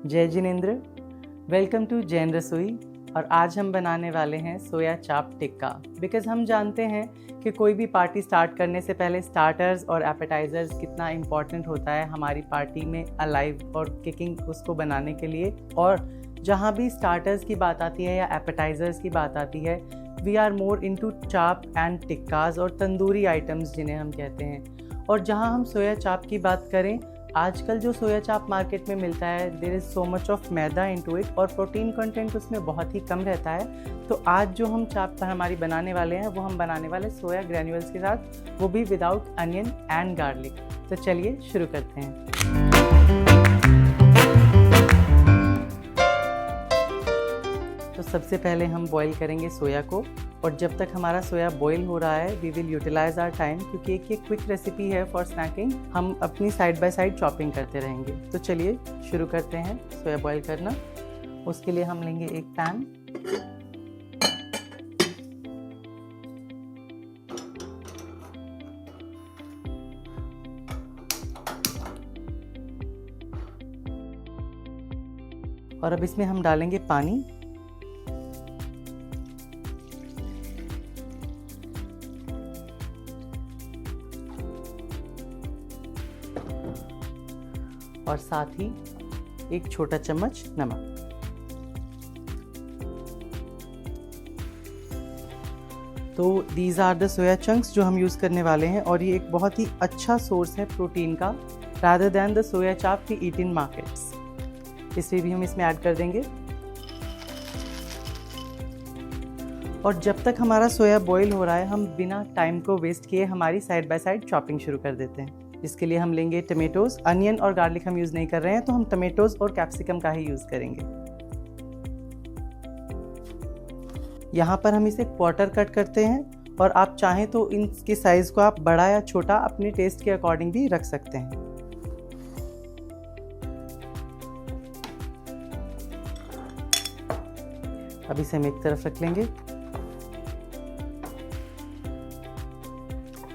जय Jinendra, welcome to Jain रसोई। और आज हम बनाने वाले हैं सोया चाप टिक्का। बिकॉज़ हम जानते हैं कि कोई भी पार्टी स्टार्ट करने से पहले स्टार्टर्स और एपेटाइज़र्स कितना इम्पॉर्टेंट होता है हमारी पार्टी में अलाइव और किकिंग उसको बनाने के लिए। और जहाँ भी स्टार्टर्स की बात आती है या एपेटाइज़र्स की बात आती है, वी आर मोर इनटू चाप एंड टिक्काज और तंदूरी आइटम्स जिन्हें हम कहते हैं। और जहाँ हम सोया चाप की बात करें, आजकल जो सोया चाप मार्केट में मिलता है, there is so much of maida into it और प्रोटीन कंटेंट उसमें बहुत ही कम रहता है। तो आज जो हम चाप हमारी बनाने वाले हैं वो हम बनाने वाले सोया ग्रैन्यूल्स के साथ, वो भी विदाउट अनियन एंड गार्लिक। तो चलिए शुरू करते हैं। तो सबसे पहले हम बॉईल करेंगे सोया को, और जब तक हमारा सोया बॉईल हो रहा है we will utilise our time, क्योंकि एक ये क्विक रेसिपी है फॉर स्नैकिंग। हम अपनी साइड बाय साइड चॉपिंग करते रहेंगे। तो चलिए शुरू करते हैं सोया बॉईल करना। उसके लिए हम लेंगे एक पैन, और अब इसमें हम डालेंगे पानी। और साथ ही एक छोटा चम्मच नमक। तो these are the soya chunks जो हम यूज़ करने वाले हैं, और ये एक बहुत ही अच्छा सोर्स है प्रोटीन का, रादर दैन द सोया चाप वी ईट इन मार्केट्स। इसे भी हम इसमें ऐड कर देंगे। और जब तक हमारा सोया बॉईल हो रहा है, हम बिना टाइम को वेस्ट किए हमारी साइड बाय साइड चॉपिंग शुरू कर देते हैं। इसके लिए हम लेंगे टमेटोज। अनियन और गार्लिक हम यूज़ नहीं कर रहे हैं, तो हम टमेटोज और कैप्सिकम का ही यूज़ करेंगे। यहाँ पर हम इसे क्वार्टर कट करते हैं, और आप चाहें तो इनके साइज़ को आप बड़ा या छोटा अपने टेस्ट के अकॉर्डिंग भी रख सकते हैं। अब इसे हम एक तरफ रख लेंगे,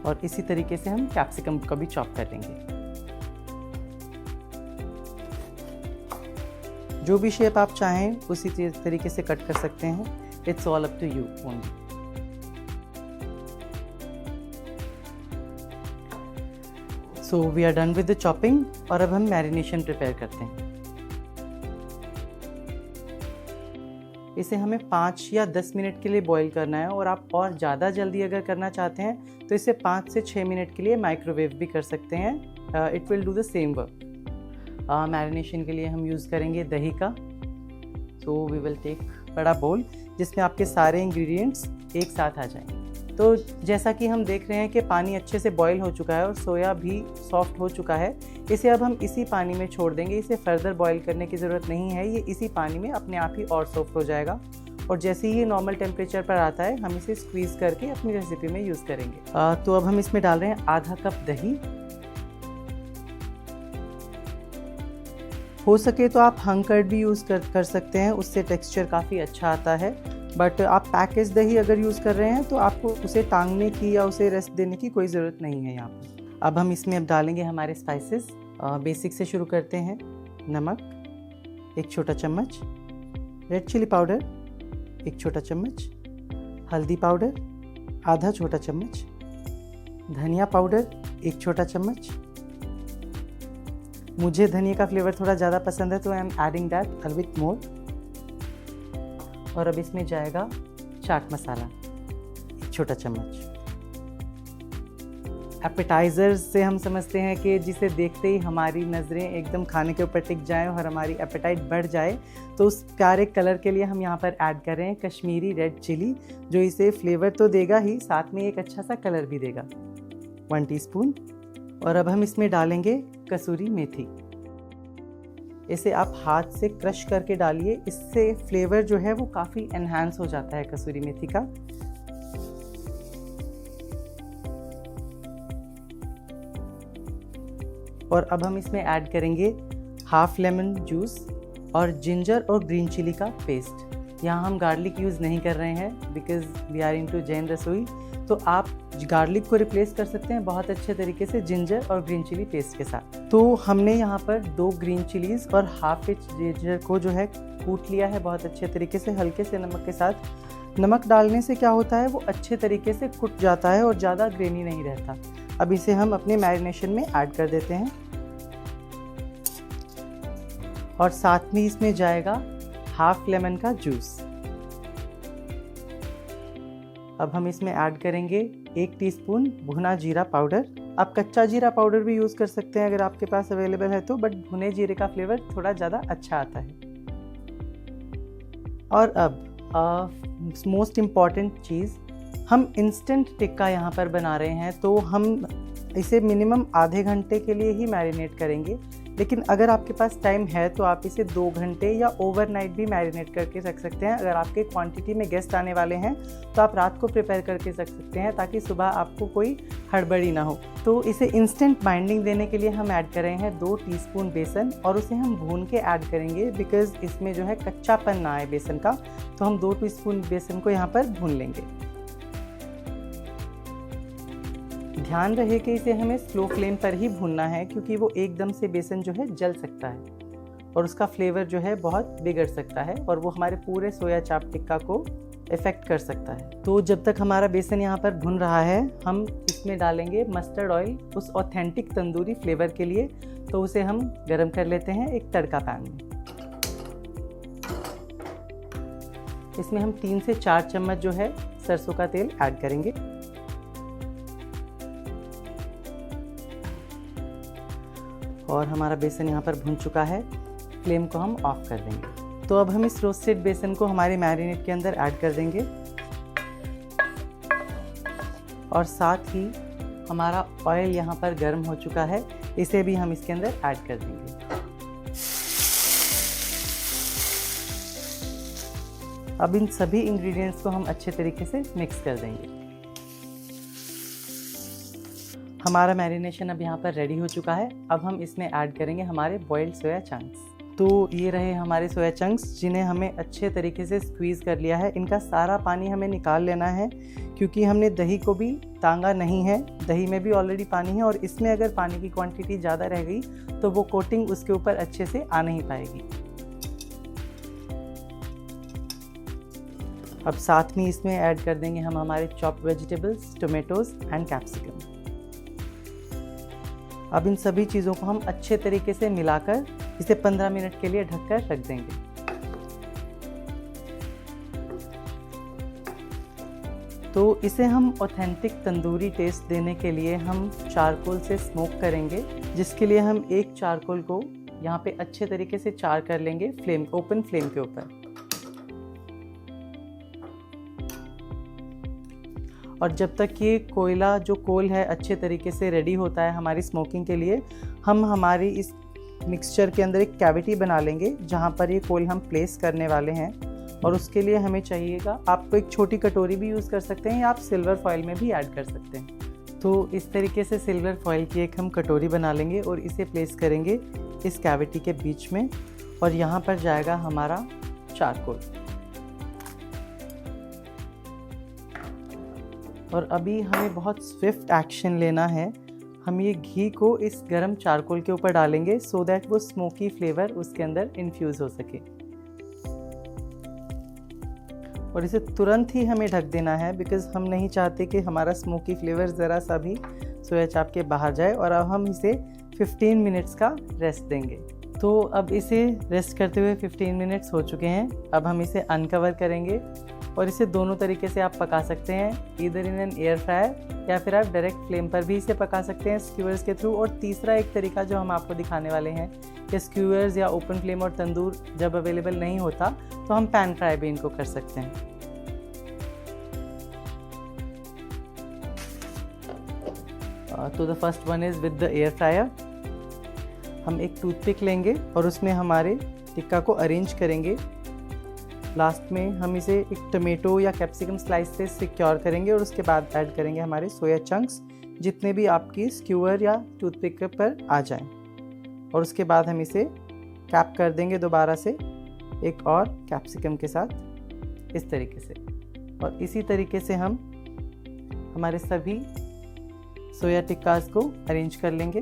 और इसी तरीके से हम कैप्सिकम को भी चॉप कर लेंगे। जो भी शेप आप चाहें उसी तरीके से कट कर सकते हैं। It's all up to you only. So we are done with the chopping, और अब हम मैरिनेशन प्रिपेयर करते हैं। इसे हमें 5 या 10 मिनट के लिए बॉईल करना है, और आप और ज़्यादा जल्दी अगर करना चाहते हैं तो इसे 5 से 6 मिनट के लिए माइक्रोवेव भी कर सकते हैं। It will do the same work. Marination के लिए हम यूज़ करेंगे दही का। सो वी विल टेक बड़ा बोल जिसमें आपके सारे इंग्रेडिएंट्स एक साथ आ जाएंगे। तो जैसा कि हम देख रहे हैं कि पानी अच्छे से बॉईल हो चुका है और सोया भी सॉफ्ट हो चुका है। इसे अब हम इसी पानी में छोड़ देंगे। इसे फर्दर बॉईल करने की ज़रूरत नहीं है, ये इसी पानी में अपने आप ही और सॉफ्ट हो जाएगा। और जैसे ही ये नॉर्मल टेम्परेचर पर आता है, हम इसे स्क्वीज़ करके अपनी रेसिपी में यूज़ करेंगे। तो अब हम इसमें डाल रहे हैं आधा कप दही। हो सके तो आप हंग कर्ड भी यूज़ कर सकते हैं, उससे टेक्सचर काफ़ी अच्छा आता है। बट आप पैकेज दही अगर यूज़ कर रहे हैं तो आपको उसे टांगने की या उसे रेस्ट देने की कोई ज़रूरत नहीं है यहाँ पर। अब हम इसमें अब डालेंगे हमारे स्पाइसेस। बेसिक से शुरू करते हैं। नमक 1 छोटा चम्मच, रेड चिली पाउडर 1 छोटा चम्मच, हल्दी पाउडर आधा छोटा चम्मच, धनिया पाउडर 1 छोटा चम्मच। मुझे धनिया का फ्लेवर थोड़ा ज़्यादा पसंद है, तो I am adding that a bit more. और अब इसमें जाएगा चाट मसाला 1 छोटा चम्मच। एपेटाइज़र्स से हम समझते हैं कि जिसे देखते ही हमारी नज़रें एकदम खाने के ऊपर टिक जाएं और हमारी एपेटाइट बढ़ जाए, तो उस प्यारे कलर के लिए हम यहाँ पर ऐड कर रहे हैं कश्मीरी रेड चिली, जो इसे फ्लेवर तो देगा ही, साथ में एक अच्छा सा कलर भी देगा। 1 टीस्पून। और अब हम इसमें डालेंगे कसूरी मेथी। इसे आप हाथ से क्रश करके डालिए, इससे फ्लेवर जो है वो काफ़ी एनहांस हो जाता है कसूरी मेथी का। और अब हम इसमें ऐड करेंगे हाफ लेमन जूस और जिंजर और ग्रीन चिली का पेस्ट। यहाँ हम गार्लिक यूज़ नहीं कर रहे हैं because we are into Jain rasoi, तो आप गार्लिक को रिप्लेस कर सकते हैं बहुत अच्छे तरीके से जिंजर और ग्रीन चिली पेस्ट के साथ। तो हमने यहाँ पर 2 ग्रीन चिलीज़ और हाफ इंच जिंजर को जो है कूट लिया है बहुत अच्छे तरीके से हल्के से नमक के साथ। नमक डालने से क्या होता है, वो अच्छे तरीके से कुट जाता है और ज़्यादा ग्रेनी नहीं रहता। अब इसे हम अपने मैरिनेशन में ऐड कर देते हैं और साथ में इसमें जाएगा हाफ लेमन का जूस। अब हम इसमें ऐड करेंगे 1 टीस्पून भुना जीरा पाउडर। आप कच्चा जीरा पाउडर भी यूज़ कर सकते हैं अगर आपके पास अवेलेबल है तो, बट भुने जीरे का फ्लेवर थोड़ा ज़्यादा अच्छा आता है। और अब मोस्ट इम्पॉर्टेंट चीज़, हम इंस्टेंट टिक्का यहाँ पर बना रहे हैं तो हम इसे मिनिमम आधे घंटे के लिए ही मैरिनेट करेंगे। लेकिन अगर आपके पास टाइम है तो आप इसे 2 घंटे या ओवरनाइट भी मैरिनेट करके रख सकते हैं। अगर आपके क्वांटिटी में गेस्ट आने वाले हैं तो आप रात को प्रिपेयर करके रख सकते हैं ताकि सुबह आपको कोई हड़बड़ी ना हो। तो इसे इंस्टेंट बाइंडिंग देने के लिए हम ऐड कर रहे हैं 2 टीस्पून बेसन और उसे हम भून के ऐड करेंगे बिकॉज़ इसमें जो है कच्चापन ना आए बेसन का। तो हम 2 टीस्पून बेसन को यहाँ पर भून लेंगे। ध्यान रहे कि इसे हमें स्लो फ्लेम पर ही भूनना है क्योंकि वो एकदम से बेसन जो है जल सकता है और उसका फ्लेवर जो है बहुत बिगड़ सकता है और वो हमारे पूरे सोया चाप टिक्का को इफ़ेक्ट कर सकता है। तो जब तक हमारा बेसन यहाँ पर भुन रहा है हम इसमें डालेंगे मस्टर्ड ऑयल उस ऑथेंटिक तंदूरी फ्लेवर के लिए। तो उसे हम गरम कर लेते हैं एक तड़का पैन में। इसमें हम 3 से 4 चम्मच जो है सरसों का तेल ऐड करेंगे और हमारा बेसन यहाँ पर भुन चुका है। फ्लेम को हम ऑफ कर देंगे। तो अब हम इस रोस्टेड बेसन को हमारे मैरिनेट के अंदर ऐड कर देंगे और साथ ही हमारा ऑयल यहाँ पर गर्म हो चुका है, इसे भी हम इसके अंदर ऐड कर देंगे। अब इन सभी इंग्रेडिएंट्स को हम अच्छे तरीके से मिक्स कर देंगे। हमारा मैरिनेशन अब यहाँ पर रेडी हो चुका है। अब हम इसमें ऐड करेंगे हमारे बॉइल्ड सोया चंक्स। तो ये रहे हमारे सोया चंक्स जिन्हें हमें अच्छे तरीके से स्क्वीज़ कर लिया है। इनका सारा पानी हमें निकाल लेना है क्योंकि हमने दही को भी तांगा नहीं है, दही में भी ऑलरेडी पानी है और इसमें अगर पानी की क्वांटिटी ज़्यादा रह गई तो वो कोटिंग उसके ऊपर अच्छे से आ नहीं पाएगी। अब साथ में इसमें ऐड कर देंगे हम हमारे chopped vegetables, tomatoes and capsicum. अब इन सभी चीज़ों को हम अच्छे तरीके से मिलाकर इसे 15 मिनट के लिए ढककर रख देंगे। तो इसे हम ऑथेंटिक तंदूरी टेस्ट देने के लिए हम चारकोल से स्मोक करेंगे, जिसके लिए हम एक चारकोल को यहाँ पे अच्छे तरीके से चार कर लेंगे ओपन फ्लेम के ऊपर। और जब तक ये कोयला जो कोल है अच्छे तरीके से रेडी होता है हमारी स्मोकिंग के लिए, हम हमारी इस मिक्सचर के अंदर एक कैविटी बना लेंगे जहाँ पर ये कोल हम प्लेस करने वाले हैं। और उसके लिए हमें चाहिएगा, आपको एक छोटी कटोरी भी यूज़ कर सकते हैं या आप सिल्वर फॉइल में भी ऐड कर सकते हैं। तो इस तरीके से सिल्वर फॉइल की एक हम कटोरी बना लेंगे और इसे प्लेस करेंगे इस कैविटी के बीच में और यहाँ पर जाएगा हमारा चारकोल। और अभी हमें बहुत स्विफ्ट एक्शन लेना है। हम ये घी को इस गरम चारकोल के ऊपर डालेंगे सो दैट वो स्मोकी फ्लेवर उसके अंदर इन्फ्यूज़ हो सके। और इसे तुरंत ही हमें ढक देना है बिकॉज़ हम नहीं चाहते कि हमारा स्मोकी फ्लेवर ज़रा सा भी सोया चाप के बाहर जाए। और अब हम इसे 15 मिनट्स का रेस्ट देंगे। तो अब इसे रेस्ट करते हुए 15 मिनट्स हो चुके हैं। अब हम इसे अनकवर करेंगे और इसे दोनों तरीके से आप पका सकते हैं, either in an air fryer या फिर आप डायरेक्ट फ्लेम पर भी इसे पका सकते हैं स्क्यूअर्स के थ्रू। और तीसरा एक तरीका जो हम आपको दिखाने वाले हैं कि स्क्यूअर्स या ओपन फ्लेम और तंदूर जब अवेलेबल नहीं होता तो हम पैन फ्राई भी इनको कर सकते हैं। तो the first one is with the air fryer. हम एक टूथपिक लेंगे और उसमें हमारे टिक्का को अरेंज करेंगे। लास्ट में हम इसे एक टमेटो या कैप्सिकम स्लाइस से सिक्योर करेंगे और उसके बाद ऐड करेंगे हमारे सोया चंक्स जितने भी आपकी स्क्यूअर या टूथपिक पर आ जाएं। और उसके बाद हम इसे कैप कर देंगे दोबारा से एक और कैप्सिकम के साथ इस तरीके से। और इसी तरीके से हम हमारे सभी सोया टिक्कास को अरेंज कर लेंगे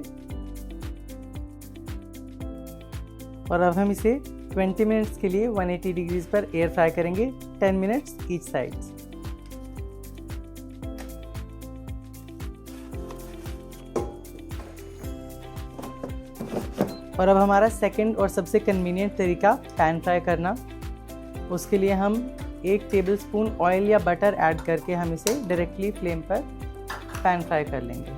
और अब हम इसे 20 मिनट्स के लिए 180 डिग्रीज पर एयर फ्राई करेंगे, 10 मिनट्स ईच साइड। और अब हमारा सेकंड और सबसे कन्वीनियंट तरीका पैन फ्राई करना। उसके लिए हम 1 टेबलस्पून ऑयल या बटर ऐड करके हम इसे डायरेक्टली फ्लेम पर पैन फ्राई कर लेंगे।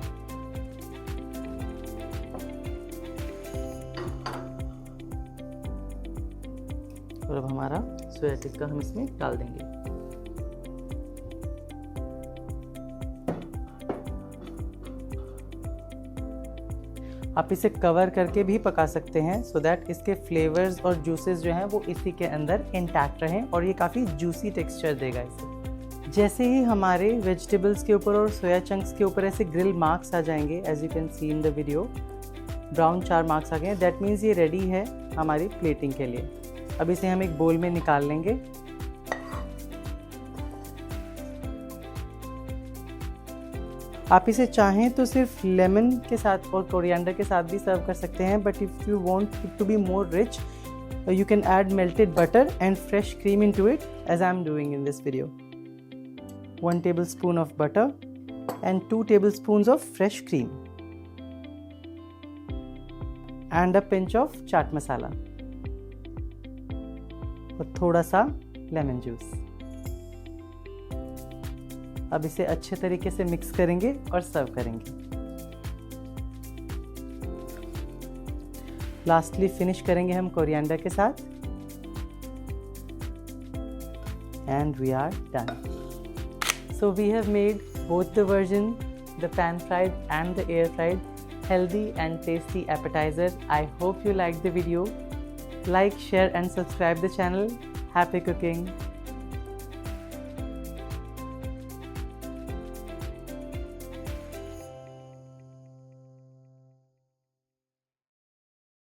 और अब हमारा सोया टिक्का हम इसमें डाल देंगे। आप इसे कवर करके भी पका सकते हैं सो दैट इसके फ्लेवर्स और जूसेस जो हैं वो इसी के अंदर इंटैक्ट रहें और ये काफ़ी जूसी टेक्सचर देगा इसे। जैसे ही हमारे वेजिटेबल्स के ऊपर और सोया चंक्स के ऊपर ऐसे ग्रिल मार्क्स आ जाएंगे, as you can see in the video, brown 4 marks आ गए, दैट मीन्स ये रेडी है हमारी प्लेटिंग के लिए। अब इसे हम एक बोल में निकाल लेंगे। आप इसे चाहें तो सिर्फ लेमन के साथ और कोरिएंडर के साथ भी सर्व कर सकते हैं, but if you want it to be more rich you can add melted butter and fresh cream into it, as I am doing in this video. 1 tablespoon of butter and 2 tablespoons of fresh cream and a pinch of chaat masala और थोड़ा सा lemon juice. अब इसे अच्छे तरीके से mix करेंगे और सर्व करेंगे। लास्टली फिनिश करेंगे हम कोरिएंडर के साथ and we are done. So we have made both the version, the pan fried and the air fried, healthy and tasty appetizer. I hope you liked the video. Like, share and subscribe the channel. Happy cooking!